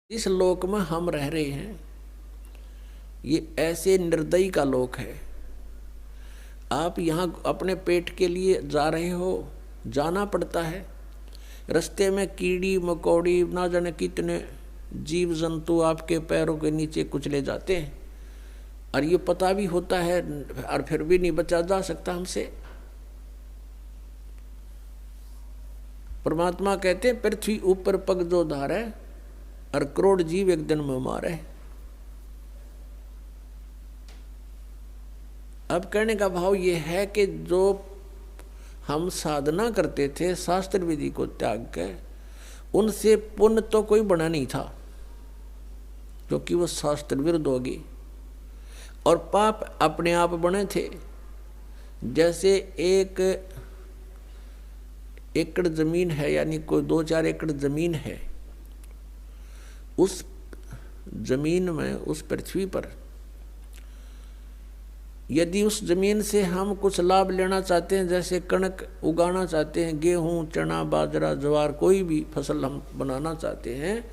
इस लोक में हम रह रहे हैं, ये ऐसे निर्दयी का लोक है। आप यहाँ अपने पेट के लिए जा रहे हो, जाना पड़ता है। रास्ते में कीड़ी मकोड़ी ना जाने कितने जीव जंतु आपके पैरों के नीचे कुचले जाते हैं, और ये पता भी होता है, और फिर भी नहीं बचा जा सकता हमसे। परमात्मा कहते हैं पृथ्वी ऊपर पग जो धारे, और करोड़ जीव एक दिन में मारे। अब कहने का भाव ये है कि जो हम साधना करते थे शास्त्र विधि को त्याग के, उनसे पुण्य तो कोई बना नहीं था, क्योंकि वो शास्त्र विरुद्ध होगी। और पाप अपने आप बने थे। जैसे 1 एकड़ जमीन है, यानी कोई 2-4 एकड़ जमीन है, उस जमीन में, उस पृथ्वी पर यदि उस जमीन से हम कुछ लाभ लेना चाहते हैं, जैसे कणक उगाना चाहते हैं, गेहूं चना बाजरा ज्वार कोई भी फसल हम बनाना चाहते हैं,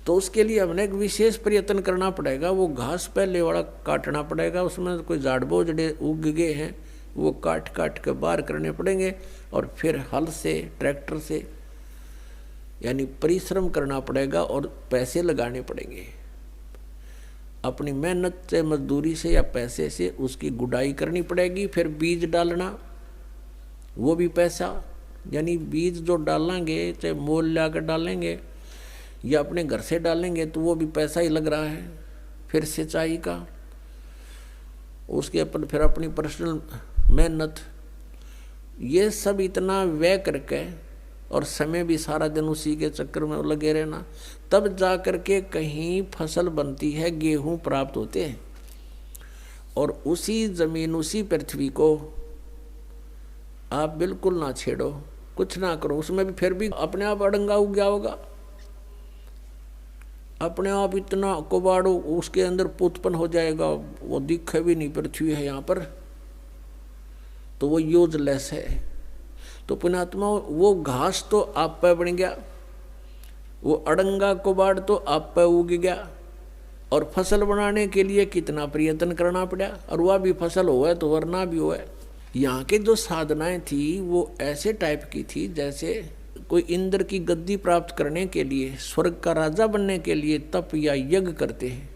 तो उसके लिए हमने एक विशेष प्रयत्न करना पड़ेगा। वो घास पहले वाला काटना पड़ेगा, उसमें कोई झाड़ बोझड़े उग गए हैं, वो काट काट के बाहर करने पड़ेंगे, और फिर हल से ट्रैक्टर से यानी परिश्रम करना पड़ेगा और पैसे लगाने पड़ेंगे। अपनी मेहनत से, मजदूरी से या पैसे से उसकी गुड़ाई करनी पड़ेगी। फिर बीज डालना, वो भी पैसा, यानी बीज जो डालेंगे, चाहे मोल ला कर डालेंगे या अपने घर से डालेंगे, तो वो भी पैसा ही लग रहा है। फिर सिंचाई का, उसके ऊपर फिर अपनी पर्सनल मेहनत, ये सब इतना व्यय करके, और समय भी सारा दिन उसी के चक्कर में लगे रहना, तब जा कर के कहीं फसल बनती है, गेहूं प्राप्त होते हैं। और उसी जमीन, उसी पृथ्वी को आप बिल्कुल ना छेड़ो, कुछ ना करो, उसमें भी फिर भी अपने आप अड़ंगा उग गया होगा, अपने आप इतना कुबाड़ उसके अंदर उत्पन्न हो जाएगा, वो दिखे भी नहीं पृथ्वी है यहाँ पर, तो वो यूजलेस है। तो पुण्यात्मा, वो घास तो आप पे बन गया, वो अड़ंगा कुबाड़ तो आप पे उग गया, और फसल बनाने के लिए कितना प्रयत्न करना पड़ा, और वह भी फसल हुआ तो वरना भी हुआ। यहाँ के जो साधनाएं थी वो ऐसे टाइप की थी, जैसे कोई इंद्र की गद्दी प्राप्त करने के लिए, स्वर्ग का राजा बनने के लिए तप या यज्ञ करते हैं,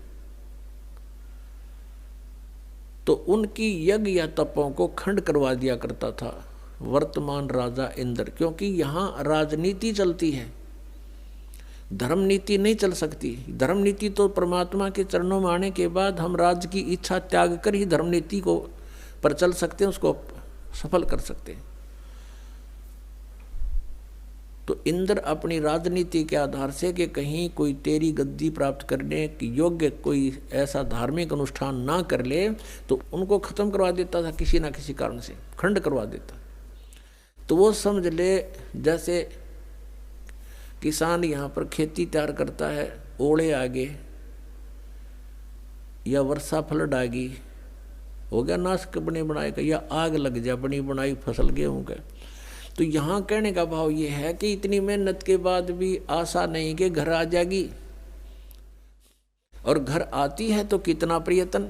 तो उनकी यज्ञ या तपों को खंड करवा दिया करता था वर्तमान राजा इंद्र। क्योंकि यहाँ राजनीति चलती है, धर्म नीति नहीं चल सकती। धर्म नीति तो परमात्मा के चरणों में आने के बाद हम राज्य की इच्छा त्याग कर ही धर्म नीति को पर चल सकते हैं, उसको सफल कर सकते हैं। तो इंद्र अपनी राजनीति के आधार से कि कहीं कोई तेरी गद्दी प्राप्त करने की योग्य कोई ऐसा धार्मिक अनुष्ठान ना कर ले, तो उनको खत्म करवा देता था, किसी ना किसी कारण से खंड करवा देता। तो वो समझ ले, जैसे किसान यहाँ पर खेती तैयार करता है, ओले आ गए या वर्षा फ्लड आ गई, हो गया नाश बने बनाए का, या आग लग जा बनी बनाई फसल गेहूँ का। तो यहाँ कहने का भाव ये है कि इतनी मेहनत के बाद भी आशा नहीं कि घर आ जाएगी, और घर आती है तो कितना प्रयत्न,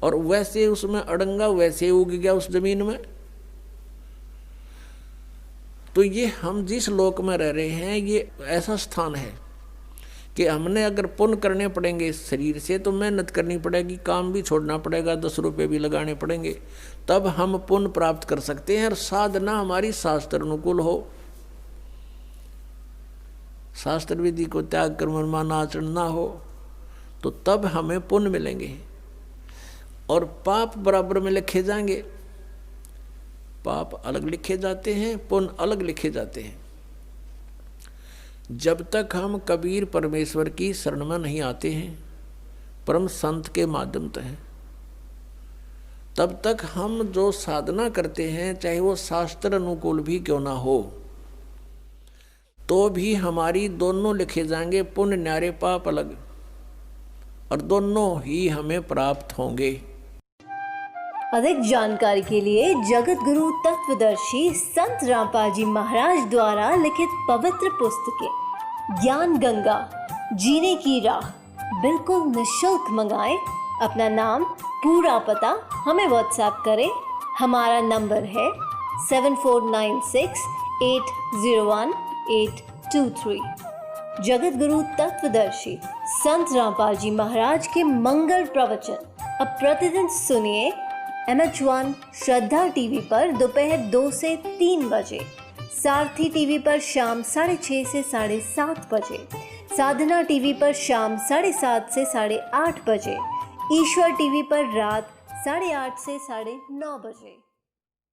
और वैसे उसमें अड़ंगा वैसे उग गया उस जमीन में। तो ये हम जिस लोक में रह रहे हैं, ये ऐसा स्थान है कि हमने अगर पुण्य करने पड़ेंगे इस शरीर से, तो मेहनत करनी पड़ेगी, काम भी छोड़ना पड़ेगा, 10 रुपये भी लगाने पड़ेंगे, तब हम पुण्य प्राप्त कर सकते हैं। और साधना हमारी शास्त्र अनुकूल हो, शास्त्र विधि को त्याग कर मनमाना आचरण ना हो, तो तब हमें पुण्य मिलेंगे, और पाप बराबर में लिखे जाएंगे। पाप अलग लिखे जाते हैं, पुण्य अलग लिखे जाते हैं। जब तक हम कबीर परमेश्वर की शरण में नहीं आते हैं, परम संत के माध्यम से, तब तक हम जो साधना करते हैं, चाहे वो शास्त्र अनुकूल भी क्यों ना हो, तो भी हमारी दोनों लिखे जाएंगे, पुण्य न्यारे पाप अलग, और दोनों ही हमें प्राप्त होंगे। अधिक जानकारी के लिए जगत गुरु तत्वदर्शी संत रामपाल जी महाराज द्वारा लिखित पवित्र पुस्तकें ज्ञान गंगा, जीने की राह बिल्कुल निशुल्क मंगाएं। अपना नाम, पूरा पता हमें व्हाट्सएप करें। हमारा नंबर है 7496801823। जगत गुरु तत्वदर्शी संत रामपाल जी महाराज के मंगल प्रवचन अब प्रतिदिन सुनिए MH1 श्रद्धा टीवी पर दोपहर 2 से 3 बजे, सारथी टीवी पर शाम 6:30 से 7:30 बजे, साधना टीवी पर शाम 7:30 से 8:30 बजे, ईश्वर टीवी पर रात 8:30 से 9:30 बजे।